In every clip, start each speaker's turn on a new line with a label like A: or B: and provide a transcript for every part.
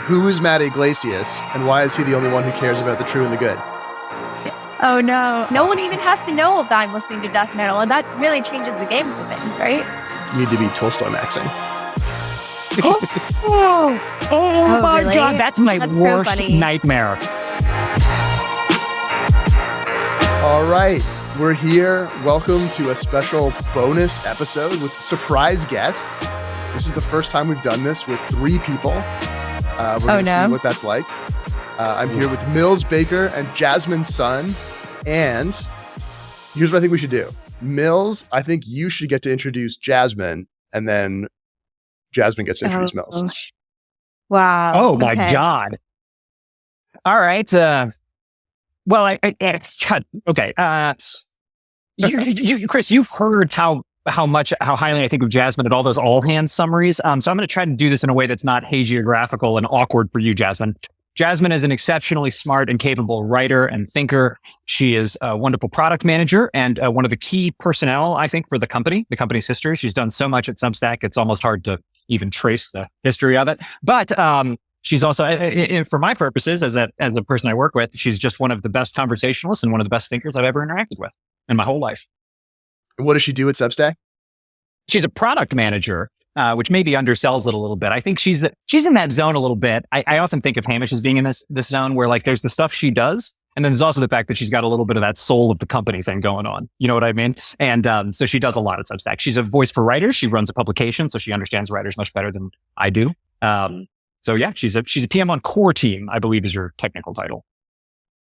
A: who is Matty Yglesias, and why is he the only one who cares about the true and the good?
B: Oh no. No one even has to know that I'm listening to death metal, and that really changes the game for things, right?
A: You need to be Tolstoy maxing.
C: Oh my
B: really?
C: God, that's my worst
B: so funny.
C: nightmare.
A: All right, we're here. Welcome to a special bonus episode with surprise guests. This is the first time we've done this with 3 people. We're going to see what that's like. I'm here with Mills Baker and Jasmine Sun. And here's what I think we should do. Mills, I think you should get to introduce Jasmine, and then Jasmine gets to introduce Mills.
B: Wow.
C: Oh my God. All right. Well, okay. Chris, you've heard how highly I think of Jasmine at all those all hands summaries. So I'm going to try to do this in a way that's not hagiographical and awkward for you, Jasmine. Jasmine is an exceptionally smart and capable writer and thinker. She is a wonderful product manager and one of the key personnel, I think, for the company's history. She's done so much at Substack, it's almost hard to even trace the history of it. But she's also, for my purposes, as a person I work with, she's just one of the best conversationalists and one of the best thinkers I've ever interacted with in my whole life.
A: What does she do at Substack?
C: She's a product manager, which maybe undersells it a little bit. I think she's in that zone a little bit. I often think of Hamish as being in this zone where like there's the stuff she does, and then there's also the fact that she's got a little bit of that soul of the company thing going on. You know what I mean? And so she does a lot at Substack. She's a voice for writers. She runs a publication, so she understands writers much better than I do. So yeah, she's a PM on Core Team, I believe is your technical title.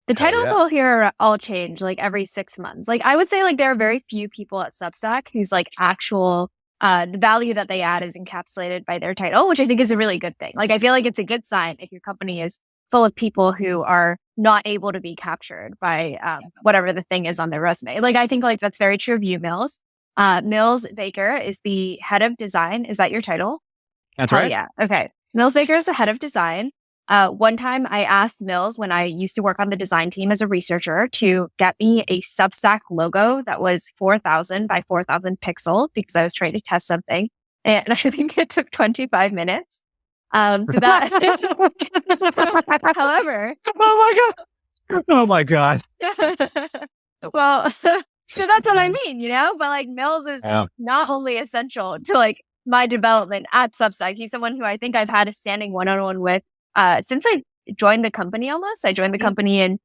B: The titles all here all change like every 6 months. Like I would say like there are very few people at Substack whose like actual the value that they add is encapsulated by their title, which I think is a really good thing. Like I feel like it's a good sign if your company is full of people who are not able to be captured by whatever the thing is on their resume. Like I think like that's very true of you, Mills. Mills Baker is the head of design. Is that your title?
C: That's right.
B: Yeah. Okay. Mills Baker is the head of design. One time I asked Mills when I used to work on the design team as a researcher to get me a Substack logo that was 4,000 by 4,000 pixels because I was trying to test something. And I think it took 25 minutes. So that, however.
C: Oh my God.
B: Well, so that's what I mean, you know, but like Mills is not only essential to like my development at Substack. He's someone who I think I've had a standing one-on-one with since I joined the company almost. I joined the company in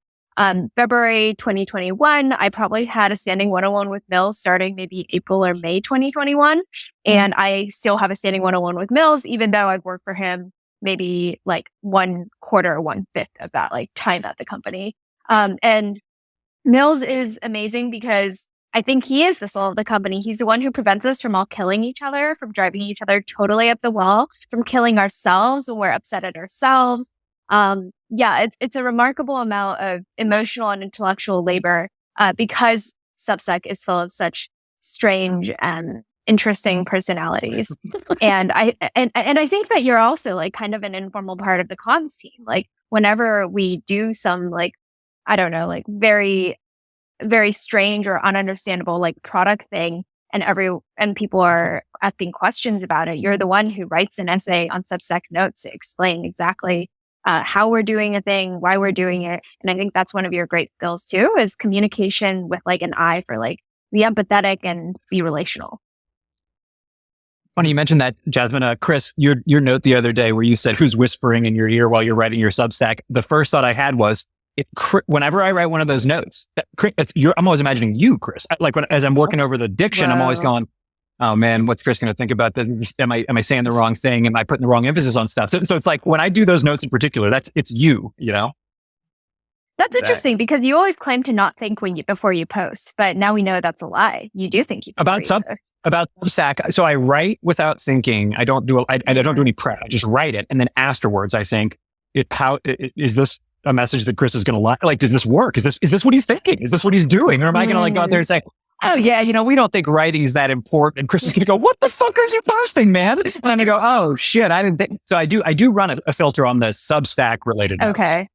B: February 2021. I probably had a standing one-on-one with Mills starting maybe April or May 2021. And I still have a standing one-on-one with Mills, even though I've worked for him maybe like 1/4, 1/5 of that like time at the company. And Mills is amazing because I think he is the soul of the company. He's the one who prevents us from all killing each other, from driving each other totally up the wall, from killing ourselves when we're upset at ourselves. It's a remarkable amount of emotional and intellectual labor because Substack is full of such strange and interesting personalities. And I think that you're also like kind of an informal part of the comms team. Like whenever we do some like, I don't know, like very strange or ununderstandable like product thing and people are asking questions about it, you're the one who writes an essay on Substack notes to explain exactly how we're doing a thing, why we're doing it. And I think that's one of your great skills too, is communication with like an eye for like the empathetic and the relational.
C: Funny you mentioned that, Jasmine. Chris, your note the other day where you said who's whispering in your ear while you're writing your Substack. The first thought I had was, whenever I write one of those notes, I'm always imagining you, Chris. Like as I'm working over the diction, I'm always going, "Oh man, what's Chris going to think about this? Am I saying the wrong thing? Am I putting the wrong emphasis on stuff?" So it's like when I do those notes in particular, it's you, you know.
B: That's interesting because you always claim to not think before you post, but now we know that's a lie. You do think you
C: about Substack. So I write without thinking. I don't do any prep. I just write it, and then afterwards I think, is this a message that Chris is going to like? Like, does this work? Is this what he's thinking? Is this what he's doing? Or am I going to like go out there and say, "Oh yeah, you know, we don't think writing is that important"? And Chris is going to go, "What the fuck are you posting, man?" And I'm going to go, "Oh shit, I didn't think." So I do run a filter on the Substack related notes.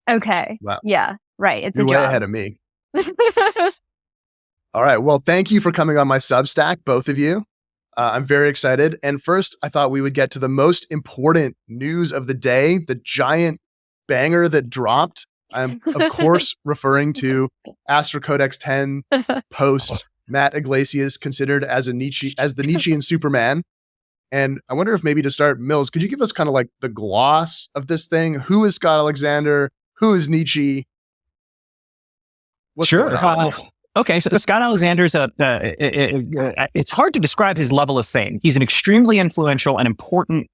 B: Okay.
A: Wow.
B: Yeah. Right. It's
A: You're
B: a
A: way
B: job.
A: ahead of me. All right. Well, thank you for coming on my Substack, both of you. I'm very excited. And first, I thought we would get to the most important news of the day, the giant banger that dropped. I'm, of course, referring to Astra Codex 10 post Matt Yglesias considered as the Nietzschean Superman. And I wonder if maybe to start, Mills, could you give us kind of like the gloss of this thing? Who is Scott Alexander? Who is Nietzsche?
C: Sure. Okay, so Scott Alexander's it's hard to describe his level of fame. He's an extremely influential and important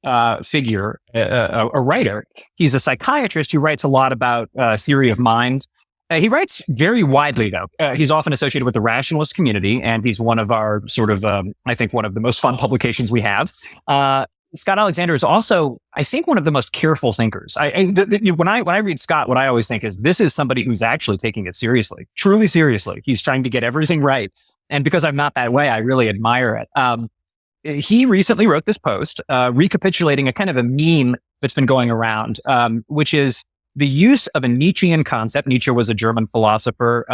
C: figure, a writer. He's a psychiatrist who writes a lot about theory of mind. He writes very widely, though. He's often associated with the rationalist community, and he's one of our sort of, I think, one of the most fun publications we have. Scott Alexander is also, I think, one of the most careful thinkers. When I read Scott, what I always think is this is somebody who's actually taking it seriously, truly seriously. He's trying to get everything right. And because I'm not that way, I really admire it. He recently wrote this post recapitulating a kind of a meme that's been going around, which is the use of a Nietzschean concept. Nietzsche was a German philosopher.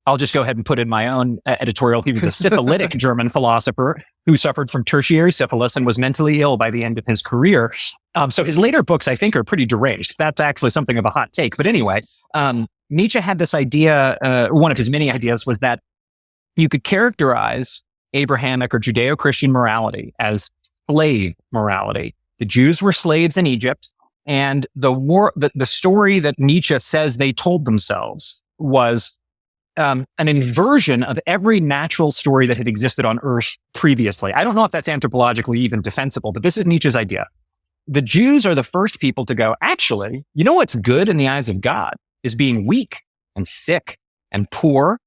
C: I'll just go ahead and put in my own editorial. He was a syphilitic German philosopher who suffered from tertiary syphilis and was mentally ill by the end of his career. So his later books, I think, are pretty deranged. That's actually something of a hot take. But anyway, Nietzsche had this idea, one of his many ideas was that you could characterize Abrahamic or Judeo-Christian morality as slave morality. The Jews were slaves in Egypt. And the story that Nietzsche says they told themselves was an inversion of every natural story that had existed on Earth previously. I don't know if that's anthropologically even defensible, but this is Nietzsche's idea. The Jews are the first people to go, actually, you know what's good in the eyes of God is being weak and sick and poor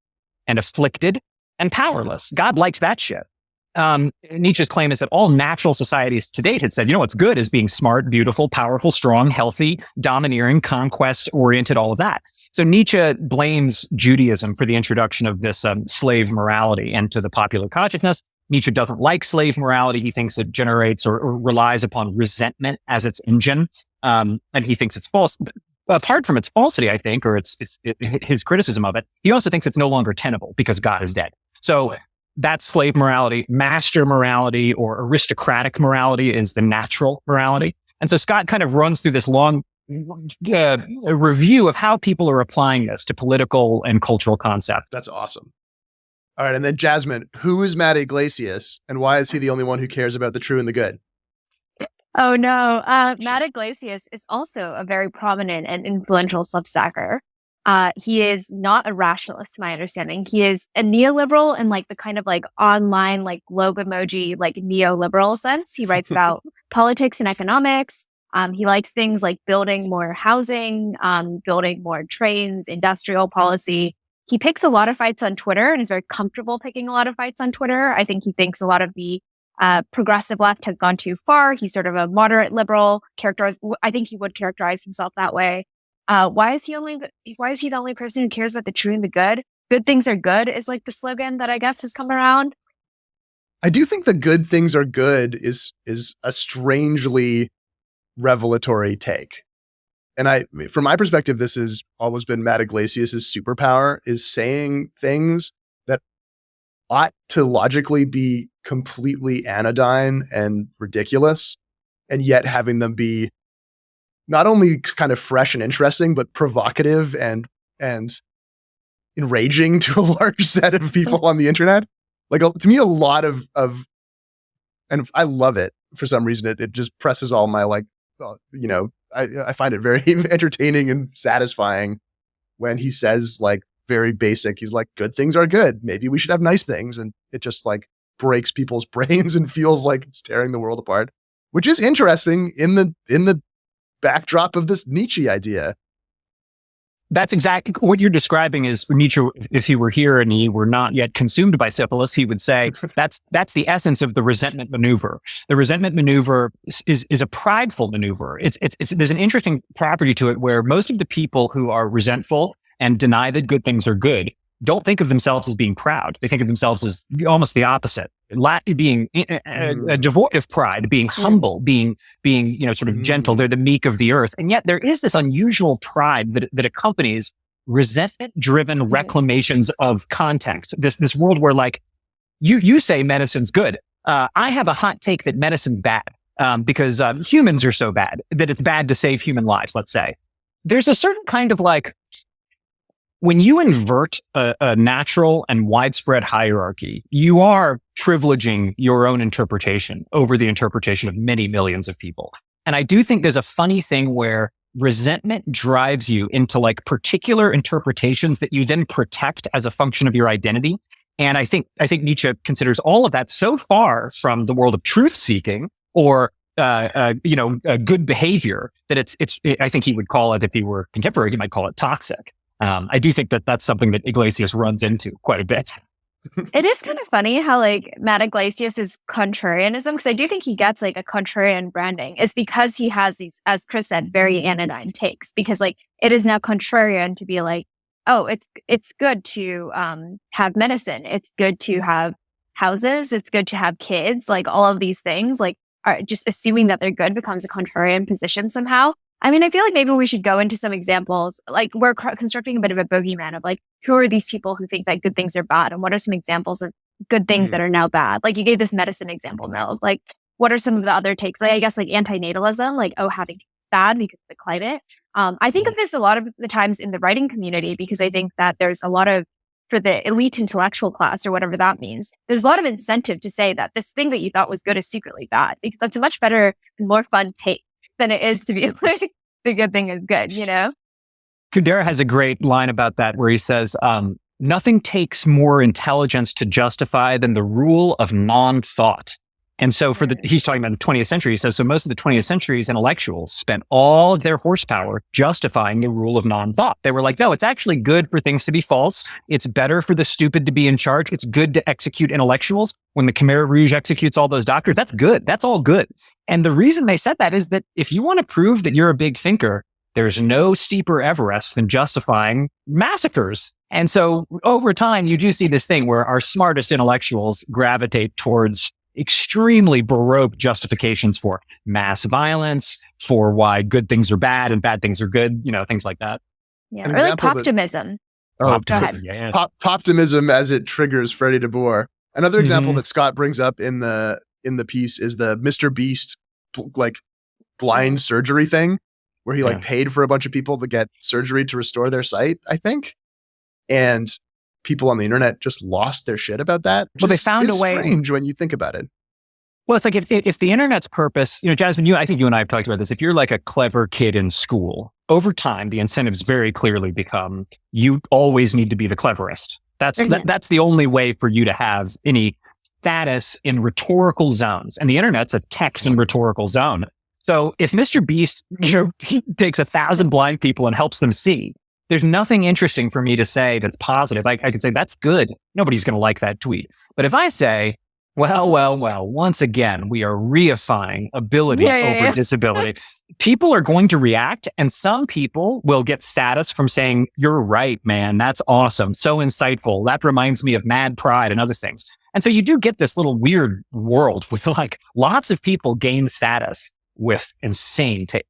C: and afflicted and powerless. God likes that shit. Nietzsche's claim is that all natural societies to date had said, you know, what's good is being smart, beautiful, powerful, strong, healthy, domineering, conquest-oriented, all of that. So Nietzsche blames Judaism for the introduction of this slave morality into the popular consciousness. Nietzsche doesn't like slave morality. He thinks it generates or relies upon resentment as its engine, and he thinks it's false. But apart from its falsity, I think, or his criticism of it, he also thinks it's no longer tenable because God is dead. So that's slave morality. Master morality or aristocratic morality is the natural morality. And so Scott kind of runs through this long review of how people are applying this to political and cultural concepts.
A: That's awesome. All right. And then Jasmine, who is Matty Yglesias and why is he the only one who cares about the true and the good?
B: Oh, no. Matt Yglesias is also a very prominent and influential Substacker. He is not a rationalist, to my understanding. He is a neoliberal in like the kind of like online, like globe emoji, like neoliberal sense. He writes about politics and economics. He likes things like building more housing, building more trains, industrial policy. He picks a lot of fights on Twitter and is very comfortable picking a lot of fights on Twitter. I think he thinks a lot of the progressive left has gone too far. He's sort of a moderate liberal I think he would characterize himself that way. Why is he the only person who cares about the true and the good? Good things are good is like the slogan that I guess has come around.
A: I do think the good things are good is a strangely revelatory take. And from my perspective, this has always been Matt Yglesias' superpower, is saying things that ought to logically be completely anodyne and ridiculous, and yet having them be not only kind of fresh and interesting, but provocative and enraging to a large set of people on the internet. Like to me, a lot of, and I love it for some reason. It just presses all my I find it very entertaining and satisfying when he says like very basic. He's like, good things are good. Maybe we should have nice things, and it just like breaks people's brains and feels like it's tearing the world apart, which is interesting in the backdrop of this Nietzsche idea.
C: That's exactly what you're describing. Is Nietzsche, if he were here and he were not yet consumed by syphilis, he would say that's the essence of the resentment maneuver. The resentment maneuver is a prideful maneuver. There's an interesting property to it where most of the people who are resentful and deny that good things are good don't think of themselves as being proud. They think of themselves as almost the opposite, being devoid of pride, being humble, being sort of gentle. They're the meek of the earth. And yet there is this unusual pride that accompanies resentment-driven reclamations of context. This world where like you say medicine's good. I have a hot take that medicine's bad because humans are so bad that it's bad to save human lives, let's say. There's a certain kind of like, when you invert a natural and widespread hierarchy, you are privileging your own interpretation over the interpretation of many millions of people. And I do think there's a funny thing where resentment drives you into like particular interpretations that you then protect as a function of your identity. And I think Nietzsche considers all of that so far from the world of truth seeking or good behavior that I think he would call it, if he were contemporary, he might call it toxic. I do think that that's something that Yglesias runs into quite a bit.
B: It is kind of funny how like Matt Yglesias is contrarianism, because I do think he gets like a contrarian branding. It's because he has these, as Chris said, very anodyne takes, because like it is now contrarian to be like, oh, it's good to have medicine. It's good to have houses. It's good to have kids. Like all of these things, like are just assuming that they're good becomes a contrarian position somehow. I mean, I feel like maybe we should go into some examples. Like we're constructing a bit of a boogeyman of like, who are these people who think that good things are bad? And what are some examples of good things that are now bad? Like you gave this medicine example, Mills. Like what are some of the other takes? Like I guess like antinatalism, like, oh, having bad because of the climate. I think of this a lot of the times in the writing community, because I think that there's a lot of, for the elite intellectual class or whatever that means, there's a lot of incentive to say that this thing that you thought was good is secretly bad, because that's a much better and more fun take than it is to be like, the good thing is good, you know?
C: Kundera has a great line about that where he says, nothing takes more intelligence to justify than the rule of non-thought. And so he's talking about the 20th century. He says, so most of the 20th century's intellectuals spent all of their horsepower justifying the rule of non-thought. They were like, no, it's actually good for things to be false. It's better for the stupid to be in charge. It's good to execute intellectuals. When the Khmer Rouge executes all those doctors, that's good. That's all good. And the reason they said that is that if you want to prove that you're a big thinker, there's no steeper Everest than justifying massacres. And so over time, you do see this thing where our smartest intellectuals gravitate towards extremely baroque justifications for mass violence, for why good things are bad and bad things are good, things like that.
B: Yeah, or like poptimism.
C: Poptimism, yeah.
A: Poptimism as it triggers Freddie deBoer. Another example that Scott brings up in the piece is the Mr. Beast like blind surgery thing, where he like paid for a bunch of people to get surgery to restore their sight, I think. And people on the internet just lost their shit about that.
C: Well, they found a way.
A: Strange when you think about it.
C: Well, it's like if the internet's purpose, Jasmine, I think you and I have talked about this. If you're like a clever kid in school, over time, the incentives very clearly become you always need to be the cleverest. That's the only way for you to have any status in rhetorical zones. And the internet's a text and rhetorical zone. So if Mr. Beast he takes 1,000 blind people and helps them see, there's nothing interesting for me to say that's positive. I could say, that's good. Nobody's going to like that tweet. But if I say, well, once again, we are reifying ability over disability, people are going to react. And some people will get status from saying, you're right, man. That's awesome. So insightful. That reminds me of Mad Pride and other things. And so you do get this little weird world with like lots of people gain status with insane take.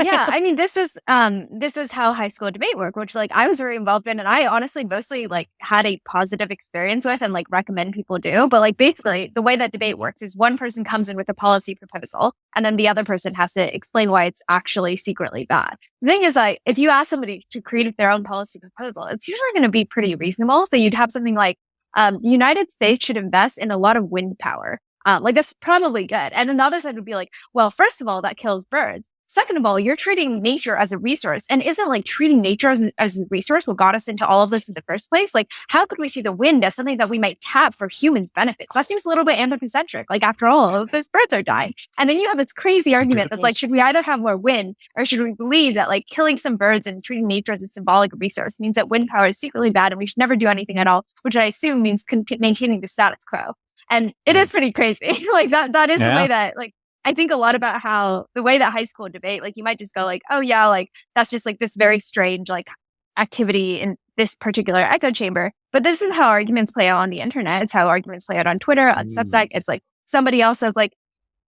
B: Yeah, I mean, this is how high school debate worked, which like I was very involved in, and I honestly mostly like had a positive experience with and like recommend people do. But like basically the way that debate works is one person comes in with a policy proposal, and then the other person has to explain why it's actually secretly bad. The thing is, like, if you ask somebody to create their own policy proposal, it's usually going to be pretty reasonable. So you'd have something like, the United States should invest in a lot of wind power. Like that's probably good. And then the other side would be like, well, first of all, that kills birds. Second of all, you're treating nature as a resource, and isn't like treating nature as a resource what got us into all of this in the first place? Like, how could we see the wind as something that we might tap for humans' benefits? That seems a little bit anthropocentric. Like, after all, those birds are dying. And then you have this crazy argument that's like, should we either have more wind, or should we believe that like killing some birds and treating nature as a symbolic resource means that wind power is secretly bad and we should never do anything at all, which I assume means maintaining the status quo. And it is pretty crazy. Like that is the way that like, I think a lot about how the way that high school debate, like you might just go like, oh yeah, like that's just like this very strange like activity in this particular echo chamber. But this is how arguments play out on the internet. It's how arguments play out on Twitter, on Substack. It's like somebody else says like,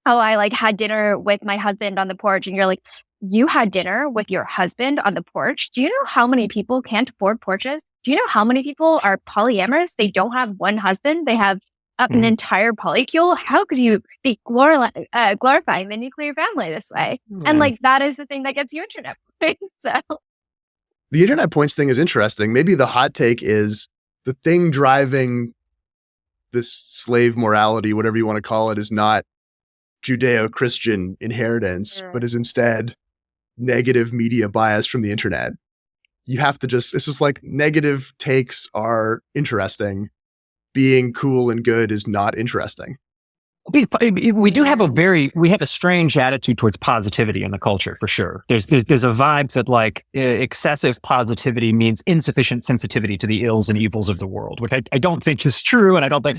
B: oh, I like had dinner with my husband on the porch. And you're like, you had dinner with your husband on the porch? Do you know how many people can't afford porches? Do you know how many people are polyamorous? They don't have one husband. They have up an entire polycule, how could you be glorifying the nuclear family this way? And like, that is the thing that gets you internet points. So
A: the internet points thing is interesting. Maybe the hot take is the thing driving this slave morality, whatever you want to call it, is not Judeo-Christian inheritance, but is instead negative media bias from the internet. You have to it's just like negative takes are interesting. Being cool and good is not interesting.
C: We do have we have a strange attitude towards positivity in the culture, for sure. There's a vibe that like excessive positivity means insufficient sensitivity to the ills and evils of the world, which I don't think is true. And I don't think,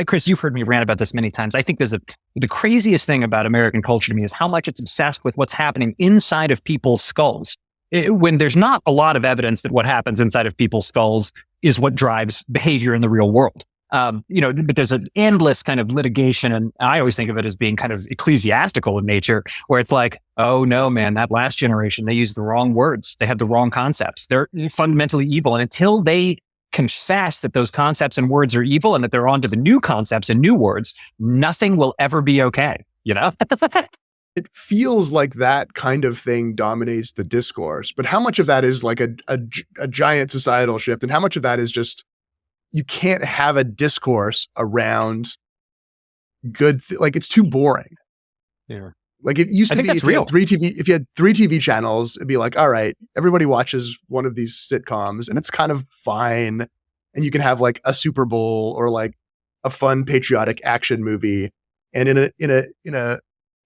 C: Chris, you've heard me rant about this many times. I think the craziest thing about American culture to me is how much it's obsessed with what's happening inside of people's skulls. When there's not a lot of evidence that what happens inside of people's skulls is what drives behavior in the real world. But there's an endless kind of litigation, and I always think of it as being kind of ecclesiastical in nature, where it's like, oh no, man, that last generation, they used the wrong words. They had the wrong concepts. They're fundamentally evil. And until they confess that those concepts and words are evil and that they're onto the new concepts and new words, nothing will ever be okay.
A: It feels like that kind of thing dominates the discourse, but how much of that is like a giant societal shift, and how much of that is just you can't have a discourse around good, like it's too boring.
C: Yeah.
A: Like it used to be, if you had three TV channels, it'd be like, all right, everybody watches one of these sitcoms and it's kind of fine. And you can have like a Super Bowl or like a fun patriotic action movie. And in a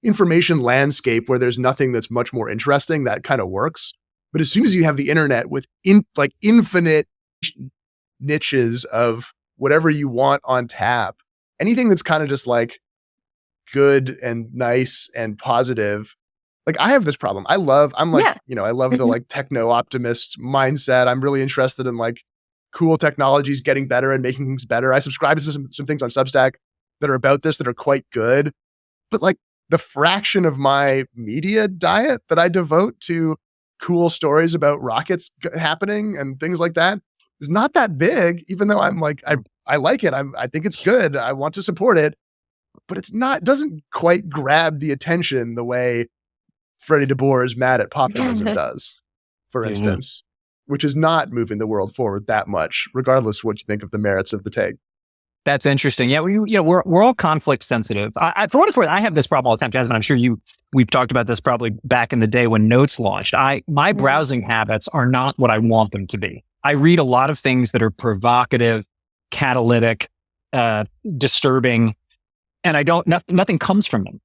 A: information landscape where there's nothing that's much more interesting, that kind of works. But as soon as you have the internet with infinite niches of whatever you want on tap, anything that's kind of just like good and nice and positive. Like I have this problem. I love the like techno optimist mindset. I'm really interested in like cool technologies getting better and making things better. I subscribe to some things on Substack that are about this, that are quite good. But like the fraction of my media diet that I devote to cool stories about rockets happening and things like that is not that big, even though I'm like, I like it. I think it's good. I want to support it, but it doesn't quite grab the attention the way Freddie deBoer's Mad at Poptimism does, for instance, which is not moving the world forward that much, regardless of what you think of the merits of the take.
C: That's interesting. Yeah, we're all conflict sensitive. For what it's worth, I have this problem all the time, Jasmine. I'm sure we've talked about this probably back in the day when Notes launched. My browsing habits are not what I want them to be. I read a lot of things that are provocative, catalytic, disturbing, and nothing comes from them.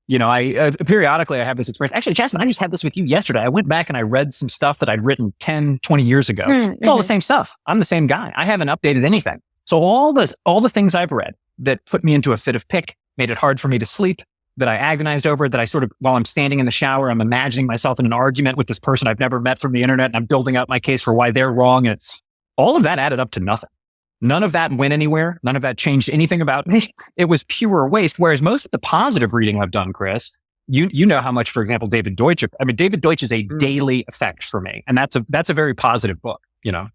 C: Periodically I have this experience. Actually, Jasmine, I just had this with you yesterday. I went back and I read some stuff that I'd written 10, 20 years ago. It's all the same stuff. I'm the same guy. I haven't updated anything. So all the things I've read that put me into a fit of pick, made it hard for me to sleep, that I agonized over, that I sort of, while I'm standing in the shower, I'm imagining myself in an argument with this person I've never met from the internet, and I'm building up my case for why they're wrong. And all of that added up to nothing. None of that went anywhere. None of that changed anything about me. It was pure waste. Whereas most of the positive reading I've done, Chris, you know how much, for example, David Deutsch is a daily effect for me. And that's a very positive book,
A: And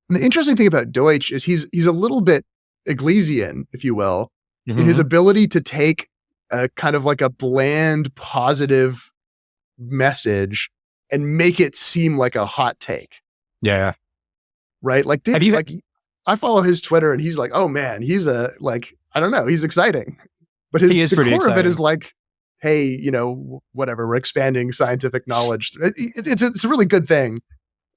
A: the interesting thing about Deutsch is he's a little bit Yglesian, if you will, in his ability to take a kind of like a bland, positive message and make it seem like a hot take.
C: Yeah.
A: Right? Like, I follow his Twitter and he's like, oh man, he's I don't know, he's exciting. But the core exciting. Of it is like, hey, whatever, we're expanding scientific knowledge. It's a really good thing.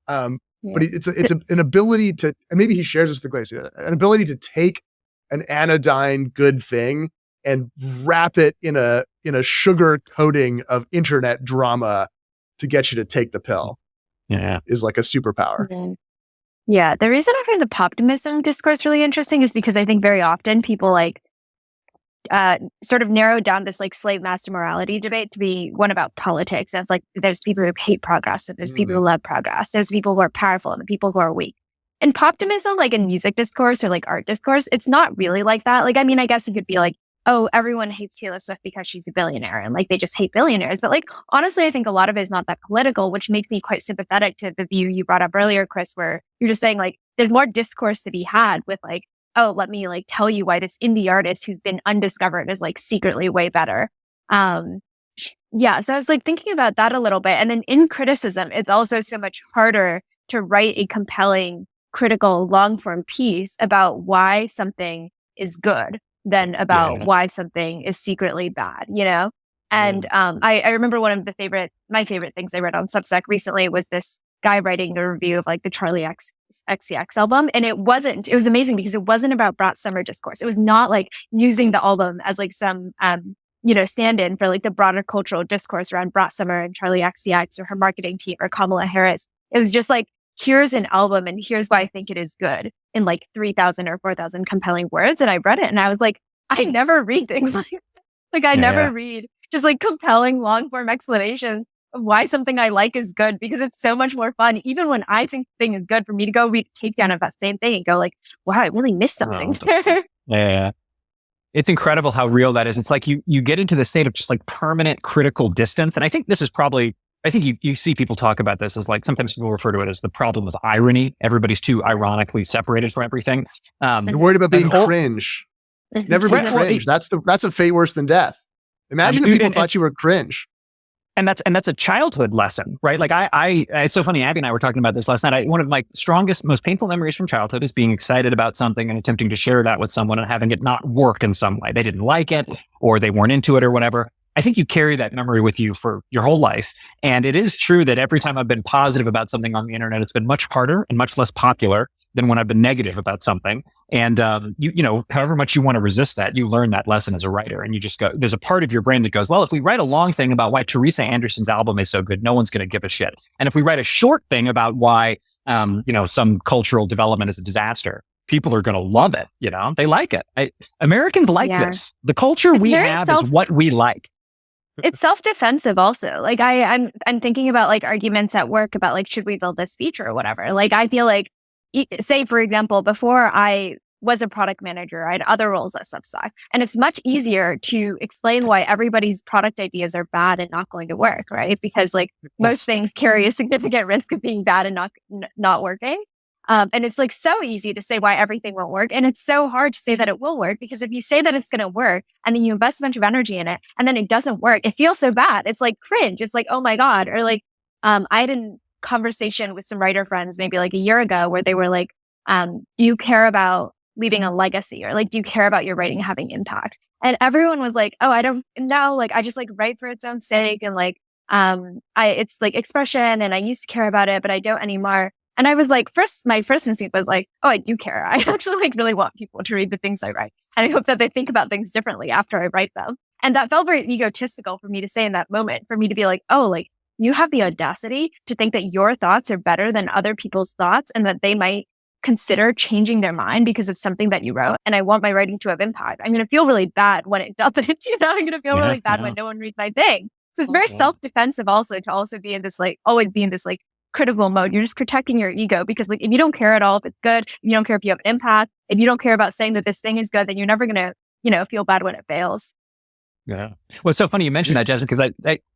A: But it's an ability to, and maybe he shares this with Yglesias, an ability to take an anodyne good thing and wrap it in a sugar coating of internet drama to get you to take the pill.
C: Yeah,
A: is like a superpower.
B: Yeah, the reason I find the poptimism discourse really interesting is because I think very often people sort of narrowed down this like slave master morality debate to be one about politics. That's like, there's people who hate progress, and there's people who love progress. There's people who are powerful and the people who are weak. And poptimism, like in music discourse or like art discourse, it's not really like that. Like, I mean, I guess it could be like, oh, everyone hates Taylor Swift because she's a billionaire and like they just hate billionaires. But like, honestly, I think a lot of it is not that political, which makes me quite sympathetic to the view you brought up earlier, Chris, where you're just saying like, there's more discourse to be had with like oh, let me like tell you why this indie artist who's been undiscovered is like secretly way better. Yeah, so I was like thinking about that a little bit. And then in criticism, it's also so much harder to write a compelling, critical, long form piece about why something is good than about why something is secretly bad, you know? And I remember one of my favorite things I read on Substack recently was this guy writing a review of like the Charlie XCX album. And it was amazing because it wasn't about Brat Summer discourse. It was not like using the album as like some, stand-in for like the broader cultural discourse around Brat Summer and Charlie XCX or her marketing team or Kamala Harris. It was just like, here's an album and here's why I think it is good in like 3,000 or 4,000 compelling words. And I read it and I was like, I never read things like I never read just like compelling long form explanations of why something I like is good, because it's so much more fun. Even when I think the thing is good, for me to go read a takedown of that same thing and go like, wow, I really missed something.
C: Yeah. It's incredible how real that is. It's like you get into the state of just like permanent critical distance. And I think this is probably, I think you see people talk about this as like, sometimes people refer to it as the problem with irony. Everybody's too ironically separated from everything.
A: You're worried about being cringe. Never be cringe. That's a fate worse than death. Imagine if people thought you were cringe.
C: And that's a childhood lesson, right? Like it's so funny. Abby and I were talking about this last night. One of my strongest, most painful memories from childhood is being excited about something and attempting to share that with someone and having it not work in some way. They didn't like it or they weren't into it or whatever. I think you carry that memory with you for your whole life. And it is true that every time I've been positive about something on the internet, it's been much harder and much less popular than when I've been negative about something. And, however much you want to resist that, you learn that lesson as a writer. And you just go, there's a part of your brain that goes, well, if we write a long thing about why Teresa Anderson's album is so good, no one's going to give a shit. And if we write a short thing about why, some cultural development is a disaster, people are going to love it. They like it. Americans like this. The culture we have is what we like.
B: It's self-defensive also. Like I'm thinking about like arguments at work about like, should we build this feature or whatever? Like, I feel like, say, for example, before I was a product manager, I had other roles at Substack. And it's much easier to explain why everybody's product ideas are bad and not going to work, right? Because like most things carry a significant risk of being bad and not working. And it's like so easy to say why everything won't work. And it's so hard to say that it will work, because if you say that it's going to work and then you invest a bunch of energy in it and then it doesn't work, it feels so bad. It's like cringe. It's like, oh my God. Or like, I had a conversation with some writer friends maybe like a year ago where they were like, do you care about leaving a legacy, or like, do you care about your writing having impact? And everyone was like, oh, I don't know. Like, I just like write for its own sake. And like, it's like expression and I used to care about it, but I don't anymore. And I was like, my first instinct was like, oh, I do care. I actually like really want people to read the things I write. And I hope that they think about things differently after I write them. And that felt very egotistical for me to say in that moment, for me to be like, oh, like you have the audacity to think that your thoughts are better than other people's thoughts and that they might consider changing their mind because of something that you wrote. And I want my writing to have impact. I'm going to feel really bad when it doesn't, I'm going to feel really bad when no one reads my thing. So it's very self-defensive also to also be in this like, always be in this like critical mode. You're just protecting your ego, because like if you don't care at all if it's good, if you don't care if you have an impact, if you don't care about saying that this thing is good, then you're never going to, feel bad when it fails.
C: Yeah. Well, it's so funny you mentioned that, Jasmine, because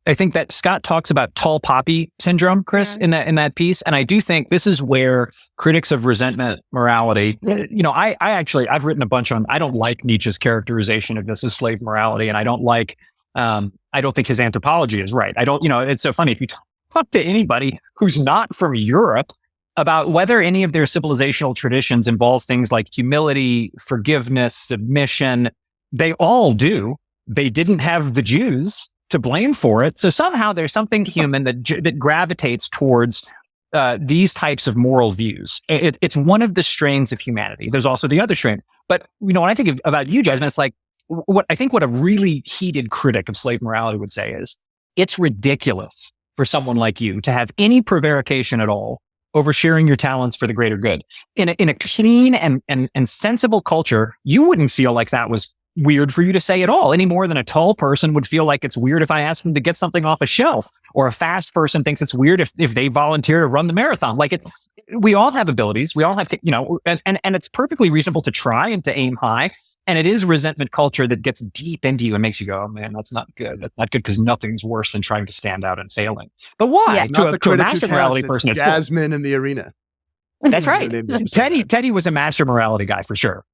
C: I think that Scott talks about tall poppy syndrome, Chris, in that piece. And I do think this is where critics of resentment morality, I've written a bunch on, I don't like Nietzsche's characterization of this as slave morality. And I don't think his anthropology is right. It's so funny if you talk to anybody who's not from Europe about whether any of their civilizational traditions involve things like humility, forgiveness, submission. They all do. They didn't have the Jews to blame for it. So somehow there's something human that gravitates towards these types of moral views. It's one of the strains of humanity. There's also the other strain. But when I think about you, Jasmine, it's like what a really heated critic of slave morality would say is, it's ridiculous for someone like you to have any prevarication at all over sharing your talents for the greater good. In a clean and sensible culture, you wouldn't feel like that was weird for you to say at all, any more than a tall person would feel like it's weird if I ask them to get something off a shelf, or a fast person thinks it's weird if they volunteer to run the marathon. Like we all have abilities. We all have to, and it's perfectly reasonable to try and to aim high. And it is resentment culture that gets deep into you and makes you go, oh man, that's not good. That's not good, because nothing's worse than trying to stand out and failing. But why?
A: Yeah,
C: to a master morality person,
A: it's Jasmine in the arena.
C: That's right. Teddy was a master morality guy for sure.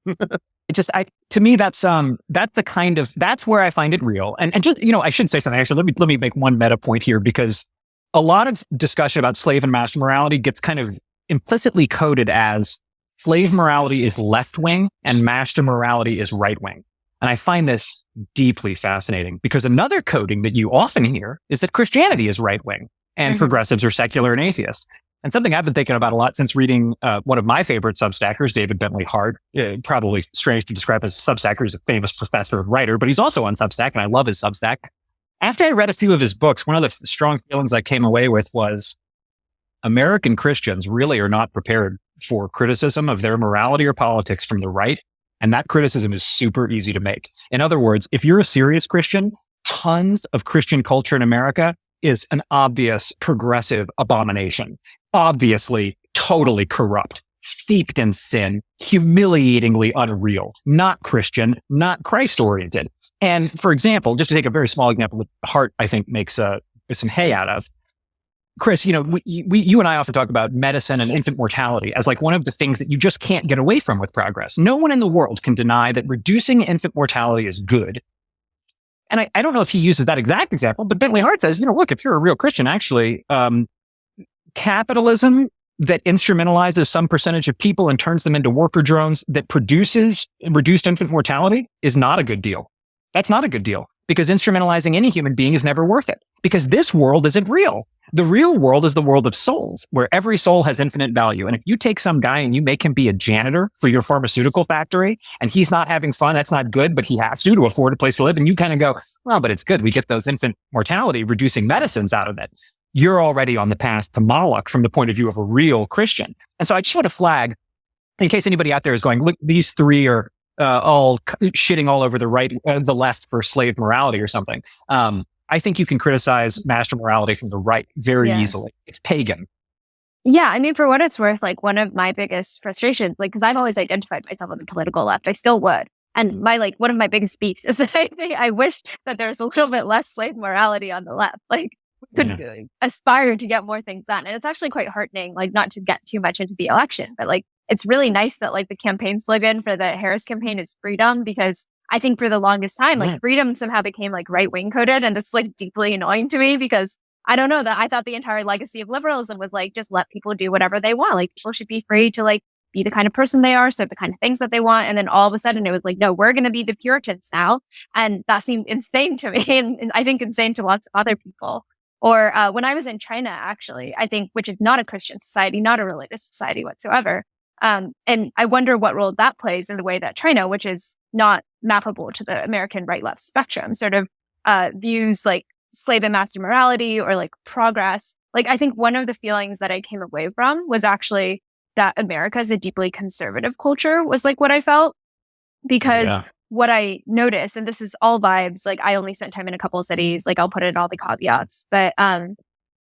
C: To me, that's where I find it real. And just, I should say something. Actually, let me make one meta point here, because a lot of discussion about slave and master morality gets kind of implicitly coded as slave morality is left wing and master morality is right wing. And I find this deeply fascinating, because another coding that you often hear is that Christianity is right wing and progressives are secular and atheists. And something I've been thinking about a lot since reading one of my favorite Substackers, David Bentley Hart, probably strange to describe as a Substacker. He's a famous professor of writer, but he's also on Substack, and I love his Substack. After I read a few of his books, one of the strong feelings I came away with was American Christians really are not prepared for criticism of their morality or politics from the right. And that criticism is super easy to make. In other words, if you're a serious Christian, tons of Christian culture in America is an obvious progressive abomination. Obviously, totally corrupt, steeped in sin, humiliatingly unreal, not Christian, not Christ-oriented. And for example, just to take a very small example that Hart, I think, makes some hay out of, Chris, you and I often talk about medicine and infant mortality as like one of the things that you just can't get away from with progress. No one in the world can deny that reducing infant mortality is good. And I don't know if he uses that exact example, but Bentley Hart says, look, if you're a real Christian, actually, capitalism that instrumentalizes some percentage of people and turns them into worker drones that produces reduced infant mortality is not a good deal. That's not a good deal, because instrumentalizing any human being is never worth it, because this world isn't real. The real world is the world of souls, where every soul has infinite value. And if you take some guy and you make him be a janitor for your pharmaceutical factory and he's not having fun, that's not good, but he has to afford a place to live. And you kind of go, well, but it's good. We get those infant mortality reducing medicines out of it. You're already on the path to Moloch from the point of view of a real Christian. And so I just want to flag, in case anybody out there is going, look, these three are all shitting all over the left for slave morality or something. I think you can criticize master morality from the right very easily. It's pagan.
B: Yeah, I mean, for what it's worth, like one of my biggest frustrations, like, because I've always identified myself on the political left, I still would. And one of my biggest beefs is that I wish that there was a little bit less slave morality on the left. Like, we could aspire to get more things done. And it's actually quite heartening, like, not to get too much into the election, but like, it's really nice that like the campaign slogan for the Harris campaign is freedom, because I think for the longest time, like freedom somehow became like right-wing coded. And that's like deeply annoying to me, because I don't know, that I thought the entire legacy of liberalism was like, just let people do whatever they want. Like, people should be free to like be the kind of person they are, so the kind of things that they want. And then all of a sudden it was like, no, we're going to be the Puritans now. And that seemed insane to me. And I think insane to lots of other people. Or when I was in China, actually, I think, which is not a Christian society, not a religious society whatsoever. And I wonder what role that plays in the way that China, which is not mappable to the American right-left spectrum, sort of views like slave and master morality or like progress. Like, I think one of the feelings that I came away from was actually that America is a deeply conservative culture, was like what I felt. Because what I noticed, and this is all vibes, like I only spent time in a couple of cities, like I'll put in all the caveats, but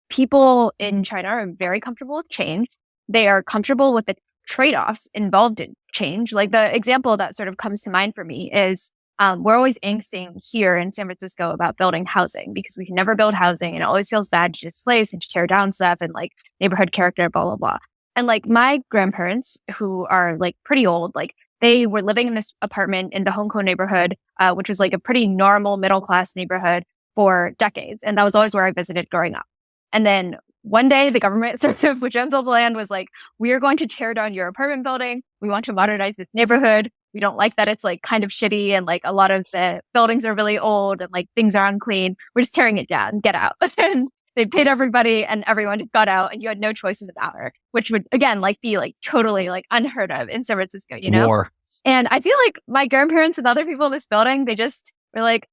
B: people in China are very comfortable with change. They are comfortable with the trade-offs involved in change. Like, the example that sort of comes to mind for me is we're always angsting here in San Francisco about building housing, because we can never build housing and it always feels bad to displace and to tear down stuff and like neighborhood character, blah, blah, blah. And like my grandparents, who are like pretty old, like they were living in this apartment in the Hong Kong neighborhood, which was like a pretty normal middle-class neighborhood for decades. And that was always where I visited growing up. And then one day the government sort of, which owns all the land, was like, we are going to tear down your apartment building. We want to modernize this neighborhood. We don't like that it's like kind of shitty and like a lot of the buildings are really old and like things are unclean. We're just tearing it down. Get out. And they paid everybody and everyone just got out, and you had no choices about her, which would again like be like totally like unheard of in San Francisco, you know?
C: War.
B: And I feel like my grandparents and other people in this building, they just were like,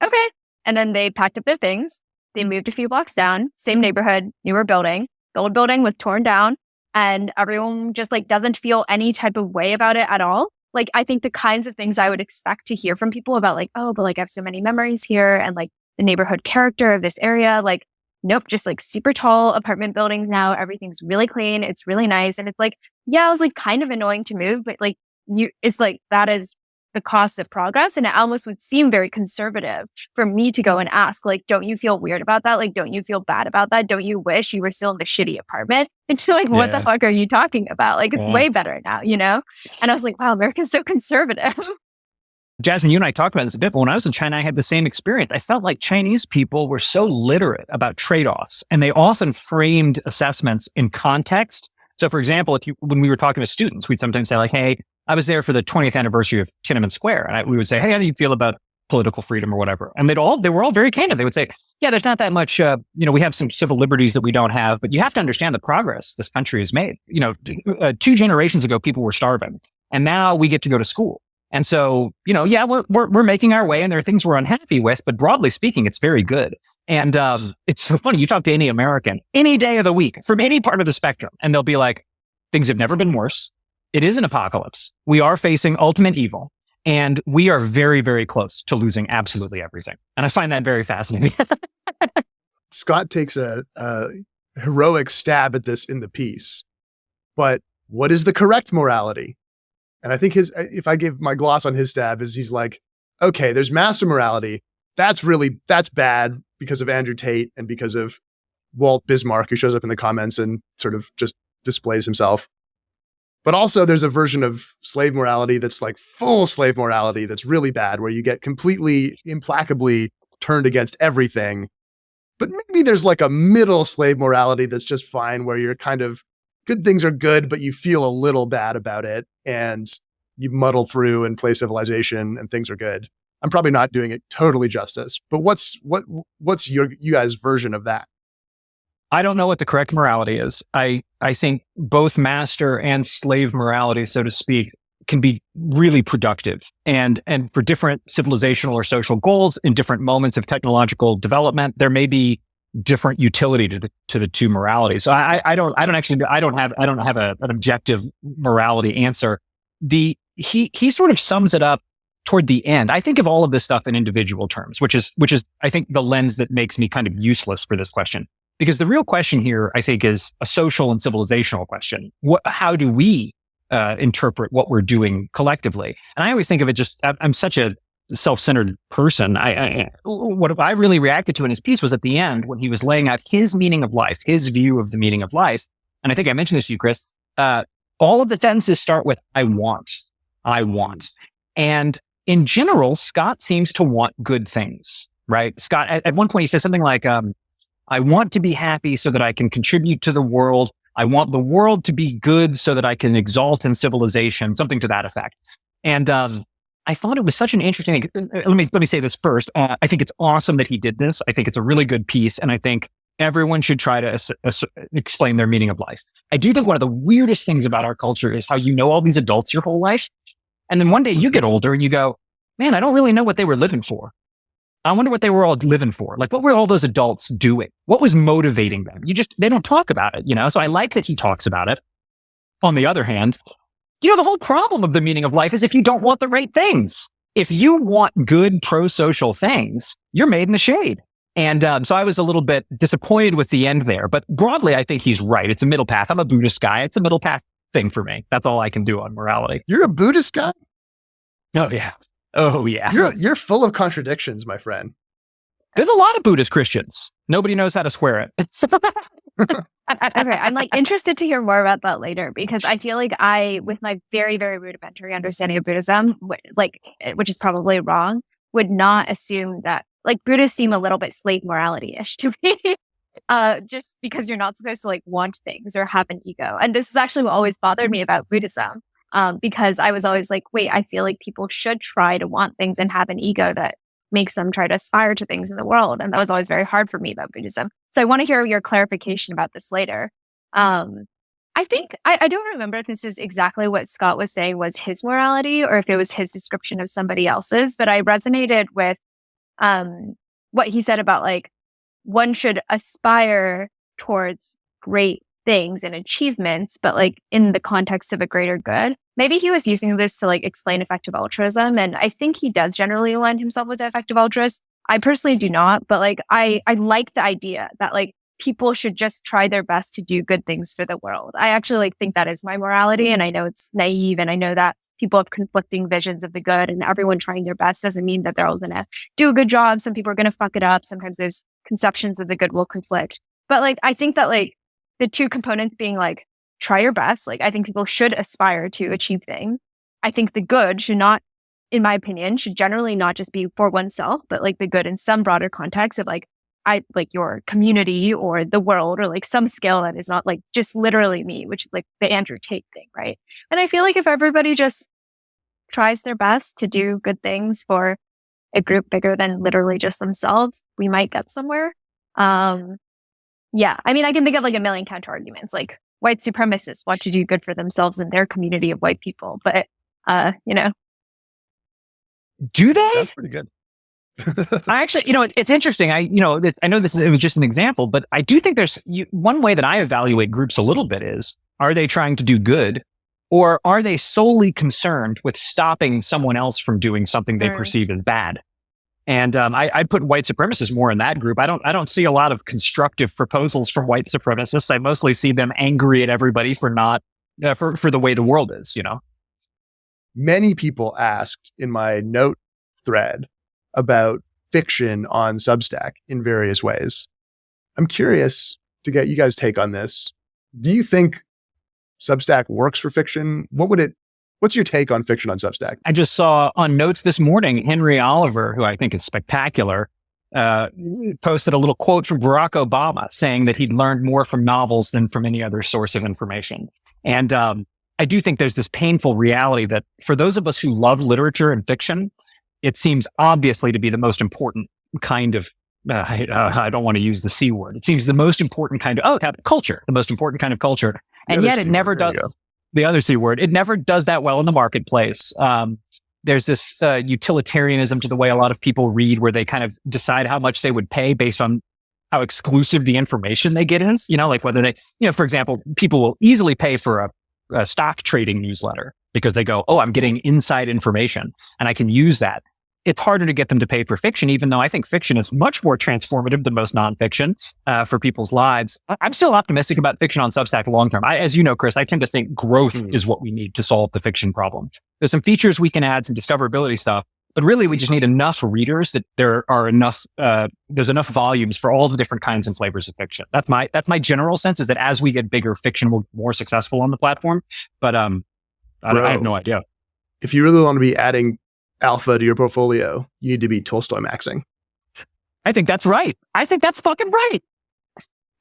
B: okay. And then they packed up their things. They moved a few blocks down, same neighborhood, newer building. The old building was torn down, and everyone just like doesn't feel any type of way about it at all. Like, I think the kinds of things I would expect to hear from people about like, oh, but like I have so many memories here and like the neighborhood character of this area, like, nope, just like super tall apartment buildings now. Everything's really clean. It's really nice. And it's like, yeah, it was like kind of annoying to move, but like it's like that is the cost of progress. And it almost would seem very conservative for me to go and ask, like, don't you feel weird about that? Like, don't you feel bad about that? Don't you wish you were still in the shitty apartment? And she's like, what the fuck are you talking about? Like, it's way better now, you know? And I was like, wow, America's so conservative.
C: Jasmine, you and I talked about this a bit, but when I was in China, I had the same experience. I felt like Chinese people were so literate about trade-offs, and they often framed assessments in context. So, for example, when we were talking to students, we'd sometimes say like, hey, I was there for the 20th anniversary of Tiananmen Square. And we would say, hey, how do you feel about political freedom or whatever? And they were all very candid. They would say, yeah, there's not that much, we have some civil liberties that we don't have, but you have to understand the progress this country has made. 2 generations ago, people were starving, and now we get to go to school. And so, we're making our way, and there are things we're unhappy with, but broadly speaking, it's very good. And it's so funny. You talk to any American any day of the week from any part of the spectrum, and they'll be like, things have never been worse. It is an apocalypse. We are facing ultimate evil, and we are very, very close to losing absolutely everything. And I find that very fascinating.
A: Scott takes a heroic stab at this in the piece, but what is the correct morality? And I think if I give my gloss on his stab, is he's like, okay, there's master morality. That's bad because of Andrew Tate and because of Walt Bismarck, who shows up in the comments and sort of just displays himself. But also there's a version of slave morality that's like full slave morality that's really bad, where you get completely implacably turned against everything. But maybe there's like a middle slave morality that's just fine, where you're kind of good things are good, but you feel a little bad about it and you muddle through and play civilization and things are good. I'm probably not doing it totally justice, but what's you guys' version of that?
C: I don't know what the correct morality is. I think both master and slave morality, so to speak, can be really productive and for different civilizational or social goals in different moments of technological development. There may be different utility to the 2 moralities. So I don't have an objective morality answer. He sort of sums it up toward the end. I think of all of this stuff in individual terms, which is I think the lens that makes me kind of useless for this question. Because the real question here, I think, is a social and civilizational question. How do we interpret what we're doing collectively? And I always think of it I'm such a self-centered person. What I really reacted to in his piece was at the end when he was laying out his meaning of life, his view of the meaning of life. And I think I mentioned this to you, Chris. All of the sentences start with, I want. And in general, Scott seems to want good things, right? Scott, at one point, he says something like, I want to be happy so that I can contribute to the world. I want the world to be good so that I can exalt in civilization, something to that effect. And I thought it was such an interesting thing. Let me say this first. I think it's awesome that he did this. I think it's a really good piece. And I think everyone should try to explain their meaning of life. I do think one of the weirdest things about our culture is how you know all these adults your whole life. And then one day you get older and you go, man, I don't really know what they were living for. I wonder what they were all living for. Like, what were all those adults doing? What was motivating them? They don't talk about it, So I like that he talks about it. On the other hand, the whole problem of the meaning of life is if you don't want the right things. If you want good pro-social things, you're made in the shade. And so I was a little bit disappointed with the end there. But broadly, I think he's right. It's a middle path. I'm a Buddhist guy. It's a middle path thing for me. That's all I can do on morality.
A: You're a Buddhist guy?
C: Oh, yeah.
A: You're full of contradictions, my friend.
C: There's a lot of Buddhist Christians. Nobody knows how to square it.
B: Okay, I'm like interested to hear more about that later, because I feel like with my very, very rudimentary understanding of Buddhism, which is probably wrong, would not assume that Buddhists seem a little bit slave morality-ish to me. Just because you're not supposed to want things or have an ego. And this is actually what always bothered me about Buddhism. Because I was always like, wait, I feel like people should try to want things and have an ego that makes them try to aspire to things in the world. And that was always very hard for me about Buddhism. So I want to hear your clarification about this later. I think, I don't remember if this is exactly what Scott was saying was his morality or if it was his description of somebody else's, but I resonated with what he said about one should aspire towards great things and achievements, but in the context of a greater good. Maybe he was using this to explain effective altruism, and I think he does generally align himself with effective altruists. I personally do not, but I like the idea that people should just try their best to do good things for the world. I actually like think that is my morality. And I know it's naive. And I know that people have conflicting visions of the good, and everyone trying their best doesn't mean that they're all going to do a good job. Some people are going to fuck it up. Sometimes those conceptions of the good will conflict. But like, I think that like the two components being like, try your best. Like, I think people should aspire to achieve things. I think the good should not, in my opinion, should generally not just be for oneself, but like the good in some broader context of like, like your community or the world or like some scale that is not like just literally me, which is like the Andrew Tate thing, right? And I feel like if everybody just tries their best to do good things for a group bigger than literally just themselves, we might get somewhere. Yeah, I mean, I can think of like a million counter arguments, like white supremacists want to do good for themselves and their community of white people, but
C: do they?
A: That's pretty good.
C: I actually, it's interesting. I know it was just an example, but I do think there's one way that I evaluate groups a little bit is, are they trying to do good, or are they solely concerned with stopping someone else from doing something they perceive as bad? And I put white supremacists more in that group. I don't see a lot of constructive proposals from white supremacists. I mostly see them angry at everybody for not for the way the world is.
A: Many people asked in my note thread about fiction on Substack in various ways. I'm curious to get you guys' take on this. Do you think Substack works for fiction? What's your take on fiction on Substack?
C: I just saw on notes this morning, Henry Oliver, who I think is spectacular, posted a little quote from Barack Obama saying that he'd learned more from novels than from any other source of information. And I do think there's this painful reality that for those of us who love literature and fiction, it seems obviously to be the most important kind of, I don't want to use the C word. It seems the most important kind of, culture, the most important kind of culture. And yet it never does, the other C word, it never does that well in the marketplace. There's this utilitarianism to the way a lot of people read, where they kind of decide how much they would pay based on how exclusive the information they get is, like whether they, for example, people will easily pay for a stock trading newsletter because they go, I'm getting inside information and I can use that. It's harder to get them to pay for fiction, even though I think fiction is much more transformative than most nonfiction for people's lives. I'm still optimistic about fiction on Substack long term. As you know, Chris, I tend to think growth is what we need to solve the fiction problem. There's some features we can add, some discoverability stuff, but really we just need enough readers that there's enough volumes for all the different kinds and flavors of fiction. That's my general sense, is that as we get bigger, fiction will be more successful on the platform. But I have no idea.
A: If you really want to be adding alpha to your portfolio, you need to be Tolstoy maxing.
C: I think that's right. I think that's fucking right.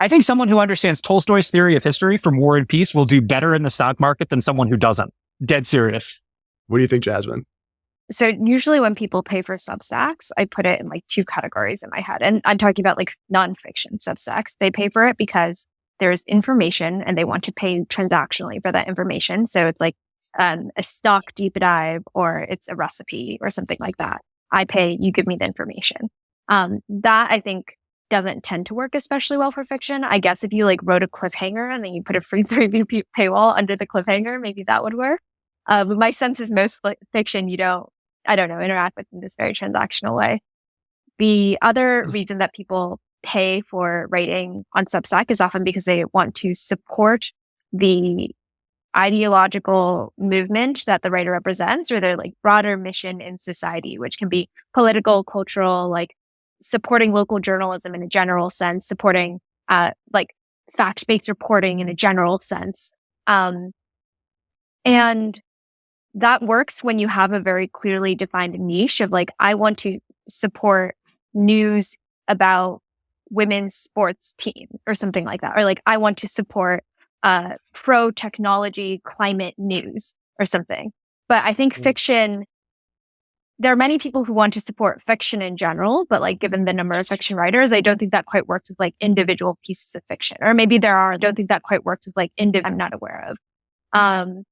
C: I think someone who understands Tolstoy's theory of history from War and Peace will do better in the stock market than someone who doesn't. Dead serious.
A: What do you think, Jasmine?
B: So usually when people pay for Substacks, I put it in like two categories in my head. And I'm talking about like nonfiction Substacks. They pay for it because there's information and they want to pay transactionally for that information. So it's like a stock deep dive, or it's a recipe or something like that. I pay, you give me the information. That I think doesn't tend to work especially well for fiction. I guess if you like wrote a cliffhanger and then you put a free preview paywall under the cliffhanger, maybe that would work. But my sense is most fiction, interact with in this very transactional way. The other reason that people pay for writing on Substack is often because they want to support the ideological movement that the writer represents, or their like broader mission in society, which can be political, cultural, like supporting local journalism in a general sense, supporting like fact-based reporting in a general sense. And that works when you have a very clearly defined niche of like, I want to support news about women's sports team or something like that. Or like, I want to support pro-technology climate news or something. But I think fiction, there are many people who want to support fiction in general, but like given the number of fiction writers, I don't think that quite works with like individual pieces of fiction. Or maybe there are, I don't think that quite works with like I'm not aware of.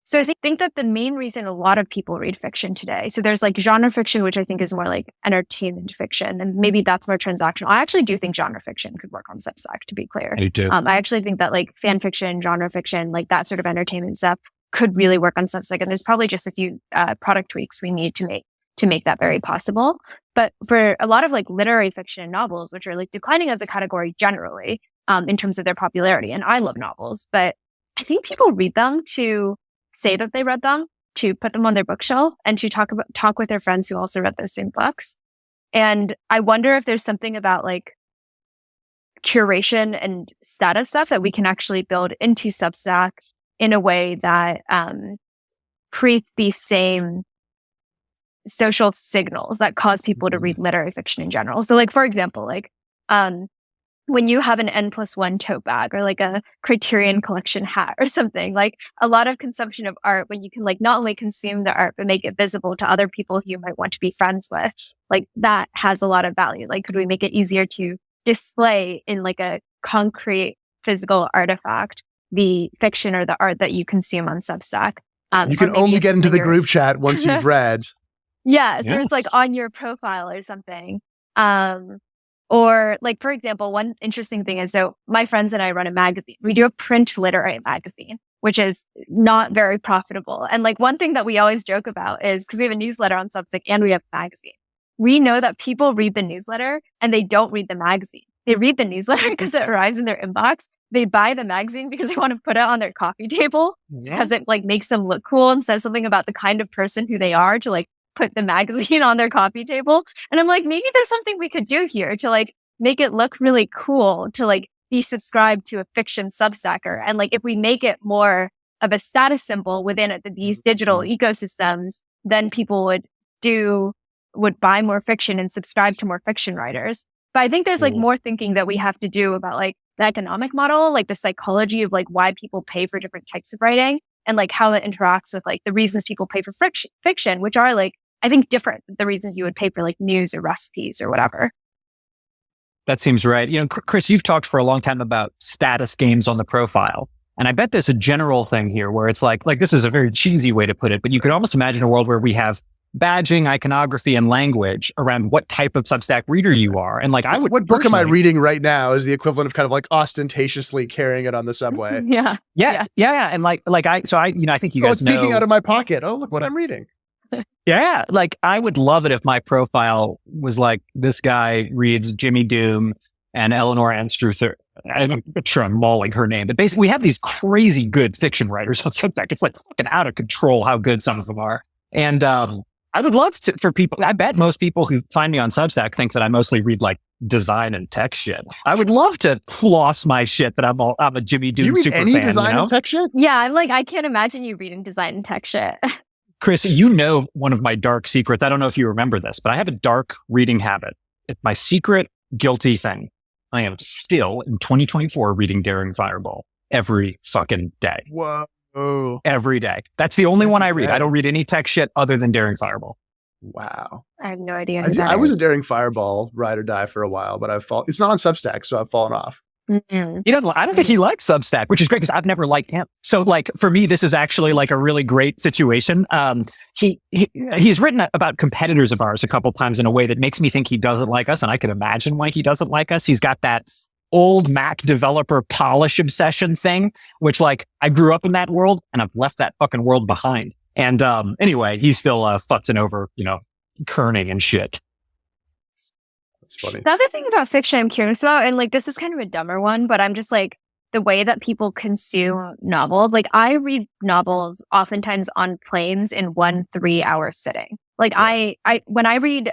B: So I think that the main reason a lot of people read fiction today, so there's like genre fiction, which I think is more like entertainment fiction, and maybe that's more transactional. I actually do think genre fiction could work on Substack, to be clear.
C: I do.
B: I actually think that like fan fiction, genre fiction, like that sort of entertainment stuff could really work on Substack. And there's probably just a few product tweaks we need to make that very possible. But for a lot of like literary fiction and novels, which are like declining as a category generally, in terms of their popularity. And I love novels, but I think people read them to say that they read them, to put them on their bookshelf, and to talk with their friends who also read those same books. And I wonder if there's something about like curation and status stuff that we can actually build into Substack in a way that creates these same social signals that cause people to read literary fiction in general. So like, for example, like when you have an N+1 tote bag or like a Criterion Collection hat or something, like a lot of consumption of art when you can like not only consume the art, but make it visible to other people who you might want to be friends with, like that has a lot of value. Like, could we make it easier to display in like a concrete physical artifact the fiction or the art that you consume on Substack?
A: You can only get into the group chat once you've read.
B: Yeah, so it's like on your profile or something. Or like, for example, one interesting thing is, so my friends and I run a magazine. We do a print literary magazine, which is not very profitable. And like one thing that we always joke about is, because we have a newsletter on Substack and we have a magazine, we know that people read the newsletter and they don't read the magazine. They read the newsletter because it arrives in their inbox. They buy the magazine because they want to put it on their coffee table because it like makes them look cool and says something about the kind of person who they are to like put the magazine on their coffee table. And I'm like, maybe there's something we could do here to like make it look really cool to like be subscribed to a fiction Substacker. And like, if we make it more of a status symbol within these digital ecosystems, then people would buy more fiction and subscribe to more fiction writers. But I think there's like more thinking that we have to do about like the economic model, like the psychology of like why people pay for different types of writing and like how that interacts with like the reasons people pay for fiction, which are like, I think different than the reasons you would pay for like news or recipes or whatever.
C: That seems right. You know, Chris, you've talked for a long time about status games on the profile. And I bet there's a general thing here where it's like this is a very cheesy way to put it, but you could almost imagine a world where we have badging, iconography, and language around what type of Substack reader you are. And like,
A: what book am I reading right now is the equivalent of kind of like ostentatiously carrying it on the subway.
B: Yeah.
C: And I think you guys know.
A: It's peeking out of my pocket. Oh, look what I'm reading.
C: Yeah. Like, I would love it if my profile was like, this guy reads Jimmy Doom and Eleanor Anstruther. I'm sure I'm mauling her name, but basically we have these crazy good fiction writers on Substack. It's like fucking out of control how good some of them are. And, I would love for people, I bet most people who find me on Substack think that I mostly read like design and tech shit. I would love to floss my shit that I'm a Jimmy Doom super fan.
A: Do you read any design and tech shit?
B: Yeah, I'm like, I can't imagine you reading design and tech shit.
C: Chris, you know one of my dark secrets. I don't know if you remember this, but I have a dark reading habit. It's my secret guilty thing. I am still in 2024 reading Daring Fireball every fucking day.
A: Whoa.
C: Every day. That's the only one I read. I don't read any tech shit other than Daring Fireball.
A: Wow.
B: I have no idea.
A: I was a Daring Fireball ride or die for a while, but it's not on Substack, so I've fallen off.
B: Mm-hmm.
C: I don't think he likes Substack, which is great because I've never liked him. So like for me, this is actually like a really great situation. He's written about competitors of ours a couple times in a way that makes me think he doesn't like us. And I can imagine why he doesn't like us. He's got that old Mac developer polish obsession thing, which like I grew up in that world and I've left that fucking world behind. And anyway, he's still futzing over, kerning and shit.
A: That's funny.
B: The other thing about fiction I'm curious about, and like this is kind of a dumber one, but I'm just like the way that people consume novels. Like I read novels oftentimes on planes in 1 3-hour sitting. Like I when I read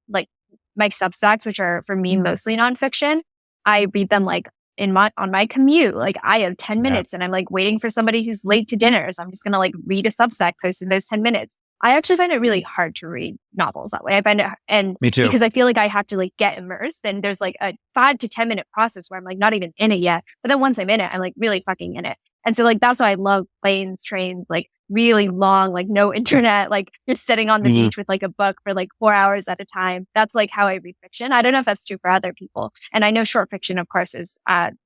B: like my Substacks, which are for me mostly nonfiction, I read them like on my commute. Like I have 10 minutes and I'm like waiting for somebody who's late to dinner. So I'm just going to like read a Substack post in those 10 minutes. I actually find it really hard to read novels that way. I find it, and
C: me too,
B: because I feel like I have to like get immersed, and there's like a 5 to 10 minute process where I'm like not even in it yet. But then once I'm in it, I'm like really fucking in it. And so like, that's why I love planes, trains, like really long, like no internet, like you're sitting on the beach with like a book for like 4 hours at a time. That's like how I read fiction. I don't know if that's true for other people. And I know short fiction, of course, is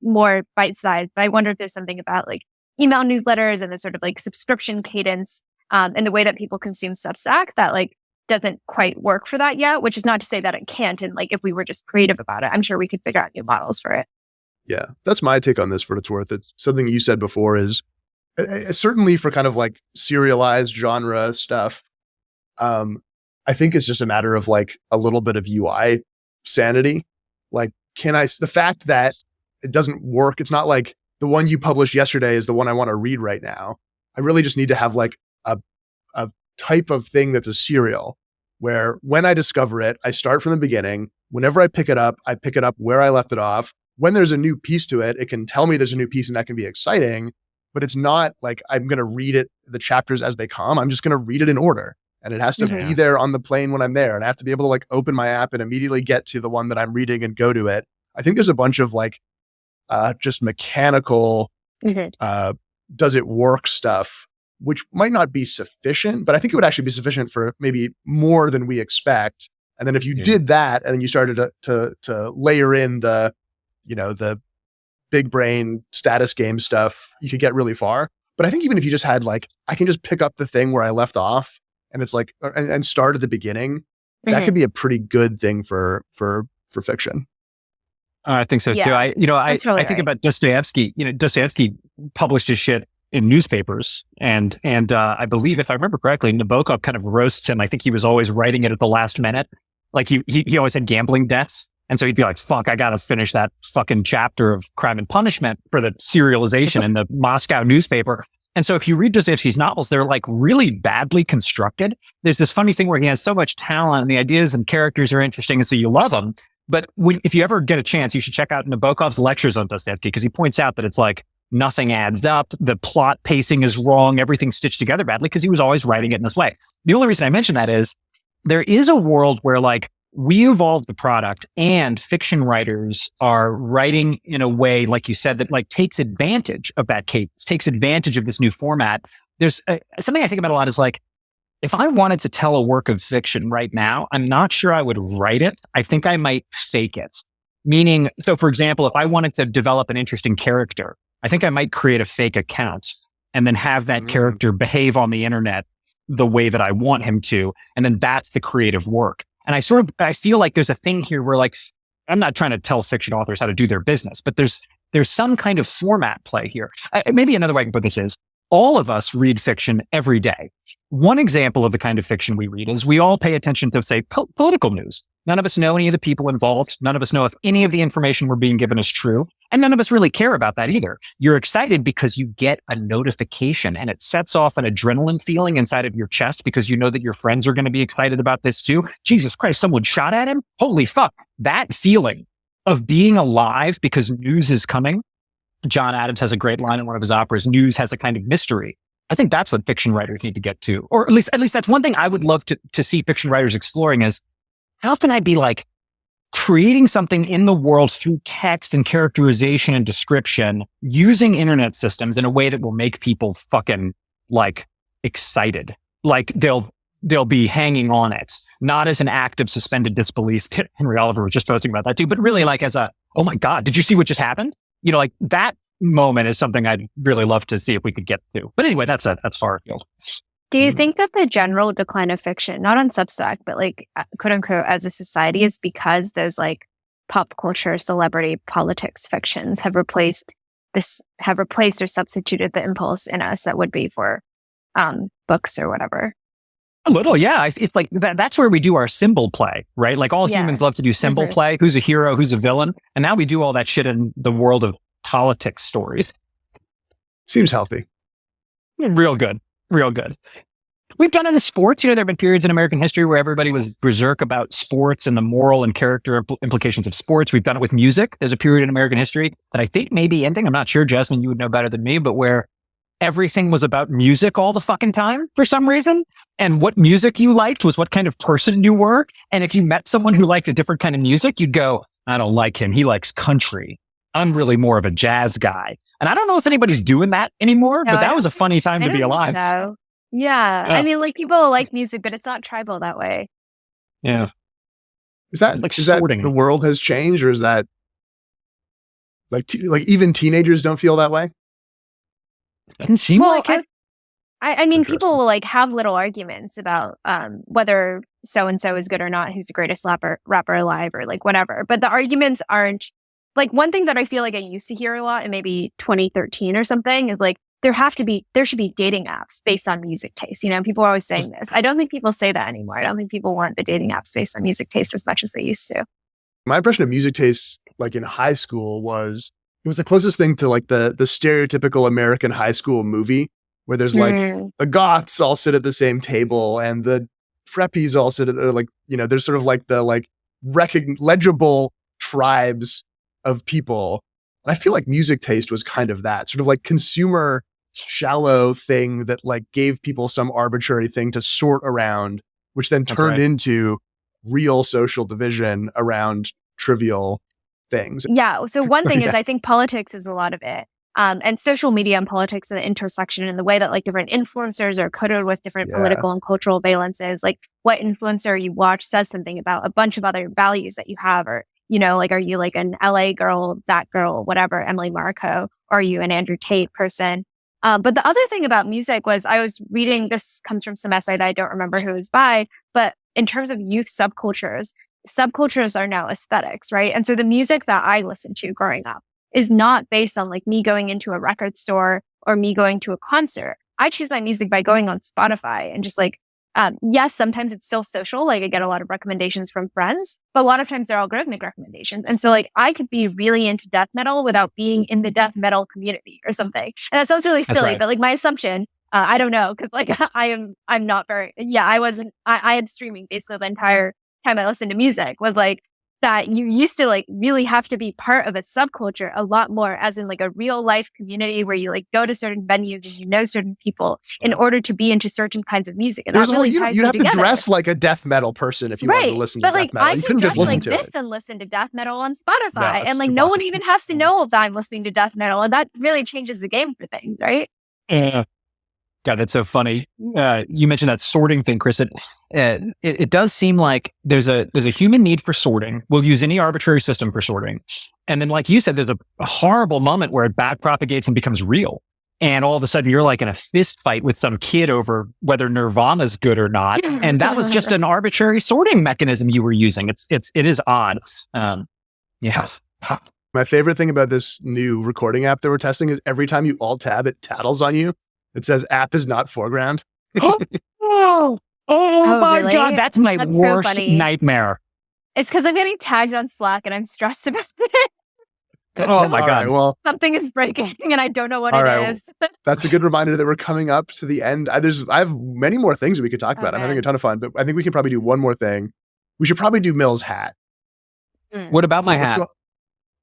B: more bite-sized, but I wonder if there's something about like email newsletters and the sort of like subscription cadence and the way that people consume Substack that like doesn't quite work for that yet, which is not to say that it can't. And like, if we were just creative about it, I'm sure we could figure out new models for it.
A: Yeah, that's my take on this for what it's worth. It's something you said before is certainly for kind of like serialized genre stuff. I think it's just a matter of like a little bit of UI sanity. Like, the fact that it doesn't work. It's not like the one you published yesterday is the one I want to read right now. I really just need to have like a type of thing that's a serial where when I discover it, I start from the beginning. Whenever I pick it up where I left it off. When there's a new piece to it, it can tell me there's a new piece and that can be exciting, but it's not like I'm going to read it, the chapters as they come. I'm just going to read it in order. And it has to be there on the plane when I'm there. And I have to be able to like open my app and immediately get to the one that I'm reading and go to it. I think there's a bunch of like just mechanical, does it work stuff, which might not be sufficient, but I think it would actually be sufficient for maybe more than we expect. And then if you did that and then you started to layer in the big brain status game stuff, you could get really far. But I think even if you just had like, I can just pick up the thing where I left off and it's like, and start at the beginning, that could be a pretty good thing for fiction.
C: I think so too. I think about Dostoevsky. Dostoevsky published his shit in newspapers, and I believe, if I remember correctly, Nabokov kind of roasts him. I think he was always writing it at the last minute. Like he always had gambling debts, and so he'd be like, "Fuck, I gotta finish that fucking chapter of Crime and Punishment for the serialization in the Moscow newspaper." And so if you read Dostoevsky's novels, they're like really badly constructed. There's this funny thing where he has so much talent and the ideas and characters are interesting, and so you love them. But if you ever get a chance, you should check out Nabokov's lectures on Dostoevsky, because he points out that it's like nothing adds up. The plot pacing is wrong. Everything's stitched together badly because he was always writing it in this way. The only reason I mention that is there is a world where like we evolved the product and fiction writers are writing in a way, like you said, that like takes advantage of that cadence, takes advantage of this new format. There's something I think about a lot is like, if I wanted to tell a work of fiction right now, I'm not sure I would write it. I think I might fake it. Meaning, so for example, if I wanted to develop an interesting character, I think I might create a fake account and then have that character behave on the internet the way that I want him to. And then that's the creative work. And I feel like there's a thing here where like, I'm not trying to tell fiction authors how to do their business, but there's some kind of format play here. Maybe another way I can put this is, all of us read fiction every day. One example of the kind of fiction we read is we all pay attention to, say, political news. None of us know any of the people involved. None of us know if any of the information we're being given is true. And none of us really care about that either. You're excited because you get a notification and it sets off an adrenaline feeling inside of your chest because you know that your friends are going to be excited about this too. Jesus Christ, someone shot at him? Holy fuck. That feeling of being alive because news is coming. John Adams has a great line in one of his operas, news has a kind of mystery. I think that's what fiction writers need to get to. Or at least that's one thing I would love to see fiction writers exploring is, how can I be like creating something in the world through text and characterization and description using internet systems in a way that will make people fucking like excited. Like they'll be hanging on it, not as an act of suspended disbelief. Henry Oliver was just posting about that too, but really like as a, oh my God, did you see what just happened? Like that moment is something I'd really love to see if we could get to. But anyway, that's far afield.
B: Do you think that the general decline of fiction, not on Substack, but like quote unquote as a society, is because those like pop culture, celebrity, politics fictions have replaced or substituted the impulse in us that would be for books or whatever?
C: A little, yeah. It's like that's where we do our symbol play, right? Like all humans love to do symbol play. Who's a hero? Who's a villain? And now we do all that shit in the world of politics stories.
A: Seems healthy.
C: Real good. We've done it in sports. There have been periods in American history where everybody was berserk about sports and the moral and character implications of sports. We've done it with music. There's a period in American history that I think may be ending. I'm not sure, Jasmine, you would know better than me, but where everything was about music all the fucking time for some reason. And what music you liked was what kind of person you were. And if you met someone who liked a different kind of music, you'd go, I don't like him. He likes country. I'm really more of a jazz guy. And I don't know if anybody's doing that anymore, but that was a funny time to be alive.
B: So. Yeah. I mean, like people like music, but it's not tribal that way.
C: Yeah.
A: Is that the world has changed, or is that like even teenagers don't feel that way?
C: Didn't seem like it.
B: I mean, people will like have little arguments about whether so-and-so is good or not, who's the greatest rapper alive or like whatever. But the arguments aren't like, one thing that I feel like I used to hear a lot in maybe 2013 or something is like, there should be dating apps based on music taste. People are always saying this. I don't think people say that anymore. I don't think people want the dating apps based on music taste as much as they used to.
A: My impression of music taste, like in high school, was it was the closest thing to like the stereotypical American high school movie where there's like the goths all sit at the same table and the preppies all sit at like, there's sort of like the like legible tribes of people. And I feel like music taste was kind of that sort of like consumer shallow thing that like gave people some arbitrary thing to sort around, which then turned into real social division around trivial things.
B: Yeah. So one thing is I think politics is a lot of it. And social media and politics and the intersection and the way that like different influencers are coded with different political and cultural valences, like what influencer you watch says something about a bunch of other values that you have, or, like, are you like an LA girl, that girl, whatever, Emily Marco, or are you an Andrew Tate person? But the other thing about music was I was reading, this comes from some essay that I don't remember who it was by, but in terms of youth subcultures are now aesthetics, right? And so the music that I listened to growing up is not based on like me going into a record store or me going to a concert. I choose my music by going on Spotify and just like, yes, sometimes it's still social. Like I get a lot of recommendations from friends, but a lot of times they're algorithmic recommendations. And so like I could be really into death metal without being in the death metal community or something. And that sounds really silly, but like my assumption, I don't know. Cause like I'm not very, I had streaming basically the entire time I listened to music was like that you used to like really have to be part of a subculture a lot more, as in like a real life community where you like go to certain venues and certain people in order to be into certain kinds of music. And
A: there's
B: that really
A: you have to dress like a death metal person if you want to listen to death metal. You couldn't just listen to it.
B: And listen to death metal on Spotify, and like no one even has to know if I'm listening to death metal, and that really changes the game for things, right?
C: God, that's so funny. You mentioned that sorting thing, Chris. It does seem like there's a human need for sorting. We'll use any arbitrary system for sorting. And then, like you said, there's a horrible moment where it back propagates and becomes real. And all of a sudden you're like in a fist fight with some kid over whether Nirvana's good or not. And that was just an arbitrary sorting mechanism you were using. It is odd. Yeah.
A: My favorite thing about this new recording app that we're testing is every time you alt tab, it tattles on you. It says app is not foreground.
C: Oh my really? God. That's my worst nightmare.
B: It's because I'm getting tagged on Slack and I'm stressed about it.
C: Oh my God.
A: Right, well,
B: something is breaking and I don't know what it is.
A: That's a good reminder that we're coming up to the end. I have many more things that we could talk about. I'm having a ton of fun, but I think we can probably do one more thing. We should probably do Mill's hat.
C: What about my hat?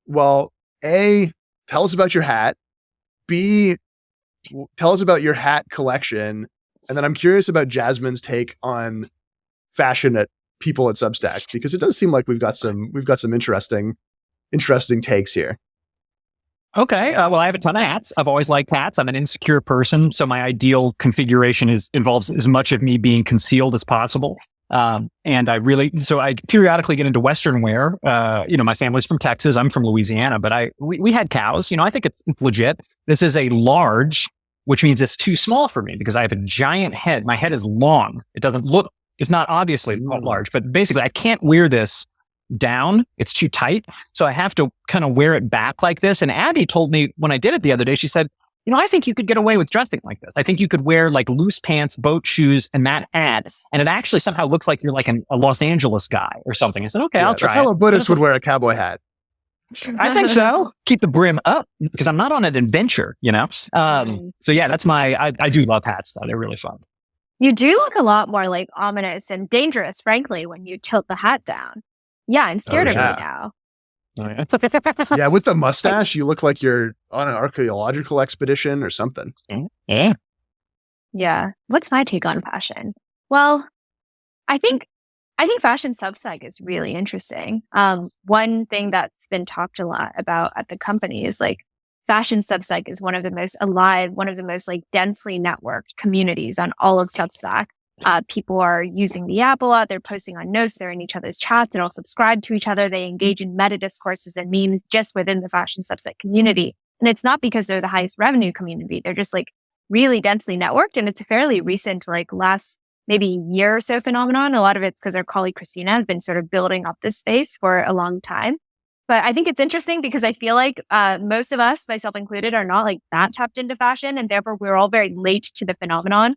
A: Well, A, tell us about your hat. B, tell us about your hat collection. And then I'm curious about Jasmine's take on fashion at people at Substack, because it does seem like we've got some interesting takes here.
C: Okay. Well, I have a ton of hats. I've always liked hats. I'm an insecure person, so my ideal configuration involves as much of me being concealed as possible. And I periodically get into Western wear. My family's from Texas. I'm from Louisiana, but we had cows. I think it's legit. This is a large, which means it's too small for me because I have a giant head. My head is long. It's not obviously large, but basically I can't wear this down. It's too tight. So I have to kind of wear it back like this. And Abby told me when I did it the other day, she said, I think you could get away with dressing like this. I think you could wear like loose pants, boat shoes, and that hat. And it actually somehow looks like you're like a Los Angeles guy or something. I said, okay, I'll try.
A: That's how a Buddhist would wear a cowboy hat.
C: I think so. Keep the brim up because I'm not on an adventure, So yeah, that's I do love hats though. They're really fun.
B: You do look a lot more like ominous and dangerous, frankly, when you tilt the hat down. Yeah, I'm scared of you now.
C: Oh,
A: yeah, with the mustache, you look like you're on an archaeological expedition or something.
C: Yeah.
B: Yeah. What's my take on fashion? Well, I think fashion Substack is really interesting. One thing that's been talked a lot about at the company is like fashion Substack is one of the most alive, one of the most like densely networked communities on all of Substack. People are using the app a lot. They're posting on notes. They're in each other's chats. They're all subscribed to each other. They engage in meta discourses and memes just within the fashion Substack community. And it's not because they're the highest revenue community. They're just like really densely networked. And it's a fairly recent, like last maybe year or so phenomenon. A lot of it's because our colleague Christina has been sort of building up this space for a long time. But I think it's interesting because I feel like most of us, myself included, are not like that tapped into fashion. And therefore, we're all very late to the phenomenon.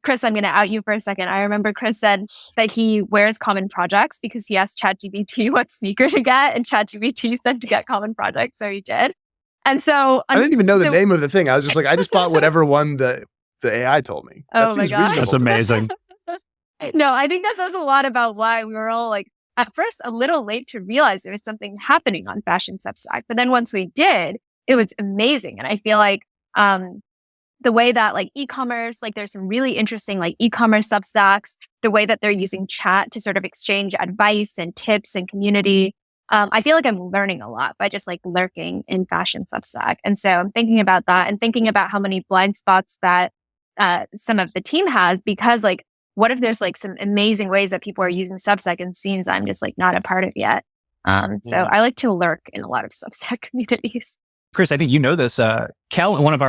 B: Chris, I'm going to out you for a second. I remember Chris said that he wears Common Projects because he asked ChatGPT what sneaker to get. And ChatGPT said to get Common Projects. So he did. And so
A: I didn't even know the name of the thing. I was just like, I just bought whatever one the AI told me. That
B: oh my God.
C: That's amazing.
B: No, I think that says a lot about why we were all like, at first, a little late to realize there was something happening on Fashion Substack. But then once we did, it was amazing. And I feel like the way that like e-commerce, like there's some really interesting like e-commerce Substacks, the way that they're using chat to sort of exchange advice and tips and community. I feel like I'm learning a lot by just like lurking in Fashion Substack. And so I'm thinking about that and thinking about how many blind spots that some of the team has, because like, what if there's like some amazing ways that people are using Substack and scenes I'm just like not a part of yet? So I like to lurk in a lot of Substack communities.
C: Chris, I think you know this. Kel, one of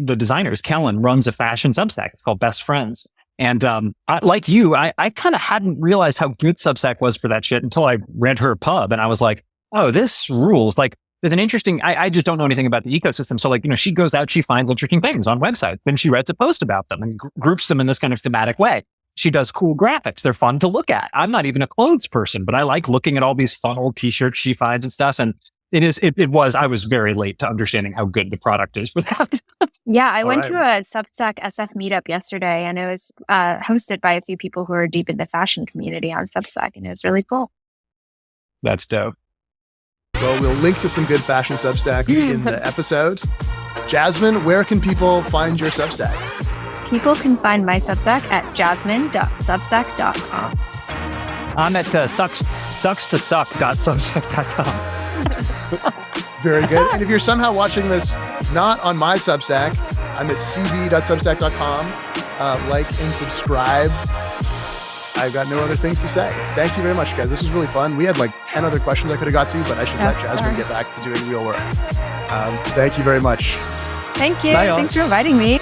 C: the designers, Kellen, runs a fashion Substack. It's called Best Friends. And like you, I kind of hadn't realized how good Substack was for that shit until I read her pub. And I was like, oh, this rules. Like, there's an interesting, I just don't know anything about the ecosystem. So like, she goes out, she finds interesting things on websites. Then she writes a post about them and groups them in this kind of thematic way. She does cool graphics. They're fun to look at. I'm not even a clothes person, but I like looking at all these fun old t-shirts she finds and stuff. And I was very late to understanding how good the product is for that.
B: Yeah, I went to a Substack SF meetup yesterday, and it was hosted by a few people who are deep in the fashion community on Substack, and it was really cool.
C: That's dope.
A: Well, we'll link to some good fashion Substacks in the episode. Jasmine, where can people find your Substack?
B: People can find my Substack at jasmine.substack.com.
C: I'm at suckstosuck.substack.com.
A: Very good. And if you're somehow watching this not on my Substack, I'm at cb.substack.com. Like and subscribe. I've got no other things to say. Thank you very much, guys. This was really fun. We had like 10 other questions I could have got to, but I should let Jasmine get back to doing real work. Thank you very much.
B: Thank you.
C: Bye,
B: Thanks for inviting me.